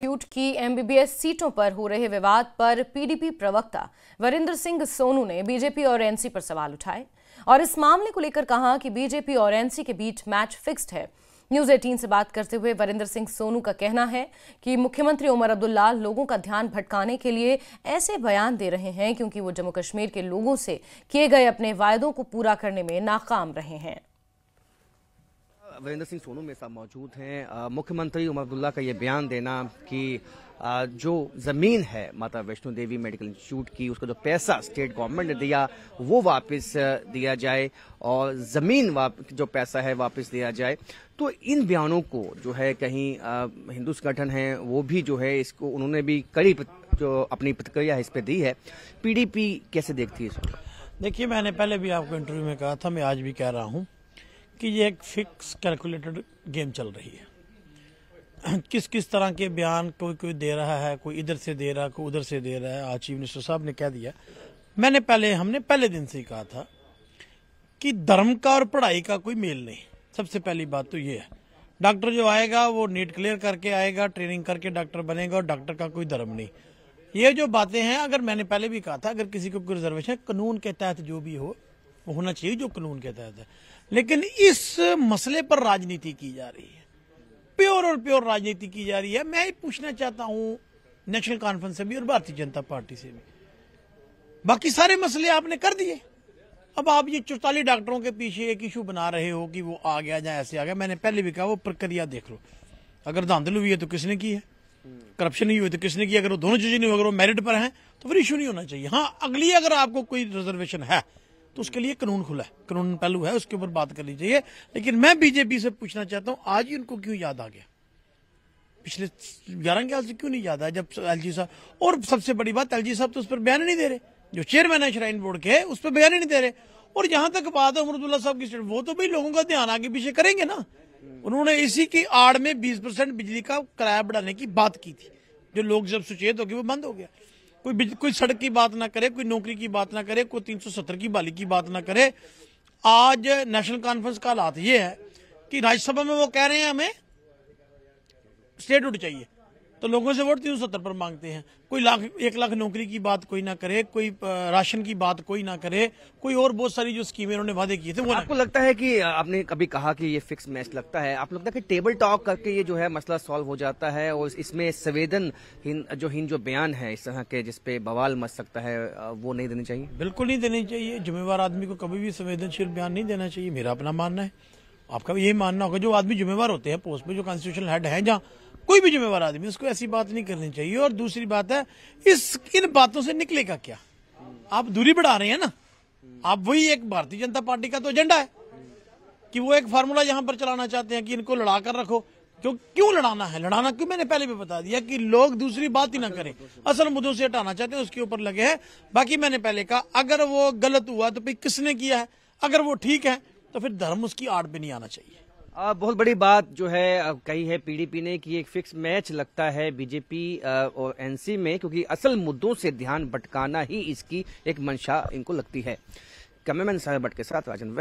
Institute की MBBS सीटों पर हो रहे विवाद पर पीडीपी प्रवक्ता वरिंदर सिंह सोनू ने बीजेपी और एनसी पर सवाल उठाए और इस मामले को लेकर कहा कि बीजेपी और एनसी के बीच मैच फिक्स्ड है। न्यूज 18 से बात करते हुए वरिंदर सिंह सोनू का कहना है कि मुख्यमंत्री उमर अब्दुल्ला लोगों का ध्यान भटकाने के लिए ऐसे बयान दे रहे हैं क्योंकि वो जम्मू कश्मीर के लोगों से किए गए अपने वायदों को पूरा करने में नाकाम रहे हैं। वरिंदर सिंह सोनू मेरे साथ मौजूद हैं। मुख्यमंत्री उमर अब्दुल्ला का ये बयान देना कि जो ज़मीन है माता वैष्णो देवी मेडिकल इंस्टीट्यूट की, उसका जो पैसा स्टेट गवर्नमेंट ने दिया वो वापस दिया जाए और ज़मीन जो पैसा है वापस दिया जाए। तो इन बयानों को जो है कहीं हिंदू संगठन है वो भी जो है इसको उन्होंने भी कड़ी जो अपनी प्रतिक्रिया इस पर दी है। पीडीपी कैसे देखती है इसको? देखिए, मैंने पहले भी आपको इंटरव्यू में कहा था, मैं आज भी कह रहा हूँ कि ये एक फिक्स कैलकुलेटेड गेम चल रही है। किस किस तरह के बयान कोई दे रहा है, कोई इधर से दे रहा है, कोई उधर से दे रहा है। आज चीफ मिनिस्टर साहब ने कह दिया, हमने पहले दिन से ही कहा था कि धर्म का और पढ़ाई का कोई मेल नहीं। सबसे पहली बात तो ये है, डॉक्टर जो आएगा वो नीट क्लियर करके आएगा, ट्रेनिंग करके डॉक्टर बनेगा और डॉक्टर का कोई धर्म नहीं। ये जो बातें हैं, अगर मैंने पहले भी कहा था, अगर किसी को कोई रिजर्वेशन कानून के तहत जो भी हो वो होना चाहिए जो कानून के तहत है, लेकिन इस मसले पर राजनीति की जा रही है, प्योर और प्योर राजनीति की जा रही है। मैं पूछना चाहता हूं नेशनल कॉन्फ्रेंस से भी और भारतीय जनता पार्टी से भी, बाकी सारे मसले आपने कर दिए, अब आप ये 44 डॉक्टरों के पीछे एक इशू बना रहे हो कि वो आ गया या ऐसे आ गया। मैंने पहले भी कहा वो प्रक्रिया देख लो, अगर धांधली हुई है तो किसने की है, करप्शन नहीं हुई तो किसने की, अगर वो दोनों चीजें नहीं, अगर वो मेरिट पर है तो फिर इशू नहीं होना चाहिए। हाँ, अगली अगर आपको कोई रिजर्वेशन है तो उसके लिए कानून खुला है, कानून पहलू है, उसके ऊपर बात करनी चाहिए। लेकिन मैं बीजेपी से पूछना चाहता हूं, आज ही उनको क्यों याद आ गया? पिछले 11 साल से क्यों नहीं याद आया? जब एलजी साहब, और सबसे बड़ी बात, एलजी साहब तो उस पर बयान नहीं दे रहे, जो चेयरमैन है श्राइन बोर्ड के उस पर बयान नहीं दे रहे। और जहां तक बात है उमर अब्दुल्ला साहब की, वो तो भाई लोगों का ध्यान आगे पीछे करेंगे ना। उन्होंने इसी की आड़ में 20% बिजली का किराया बढ़ाने की बात की थी, जो लोग जब सुचेत हो गए वो बंद हो गया। कोई सड़क की बात ना करे, कोई नौकरी की बात ना करे, कोई 370 की बहाली की बात ना करे। आज नेशनल कॉन्फ्रेंस का हालात ये है कि राज्यसभा में वो कह रहे हैं हमें स्टेटहुड चाहिए, तो लोगों से वोट 370 पर मांगते हैं। कोई 1 लाख नौकरी की बात कोई ना करे, कोई राशन की बात कोई ना करे, कोई और बहुत सारी जो स्कीमें उन्होंने वादे किए थे वो। आपको लगता है कि आपने कभी कहा कि ये फिक्स मैच लगता है, आपको लगता है कि टेबल टॉक करके ये जो है मसला सॉल्व हो जाता है और इसमें संवेदनहीन जो बयान है इस तरह के जिसपे बवाल मच सकता है वो नहीं देनी चाहिए? बिल्कुल नहीं देनी चाहिए। जिम्मेवार आदमी को कभी भी संवेदनशील बयान नहीं देना चाहिए, मेरा अपना मानना है। आपका भी यही मानना होगा। जो आदमी जिम्मेवार होते हैं पोस्ट पे, जो कॉन्स्टिट्यूशनल हेड है, जहाँ कोई भी जिम्मेवार आदमी, उसको ऐसी बात नहीं करनी चाहिए। और दूसरी बात है, इन बातों से निकलेगा क्या? आप दूरी बढ़ा रहे हैं ना। आप वही एक भारतीय जनता पार्टी का तो एजेंडा है कि वो एक फार्मूला यहां पर चलाना चाहते हैं कि इनको लड़ा कर रखो। क्यों लड़ाना है? लड़ाना क्यों? मैंने पहले भी बता दिया कि लोग दूसरी बात ही ना करें, असल मुद्दों से हटाना चाहते हैं, उसके ऊपर लगे हैं। बाकी मैंने पहले कहा, अगर वो गलत हुआ तो फिर किसने किया है, अगर वो ठीक है तो फिर धर्म उसकी आड़ पे नहीं आना चाहिए। बहुत बड़ी बात जो है कही है पीडीपी ने कि एक फिक्स मैच लगता है बीजेपी और एनसी में, क्योंकि असल मुद्दों से ध्यान भटकाना ही इसकी एक मंशा इनको लगती है। कैमरामैन साहिब भट्ट के साथ राजन।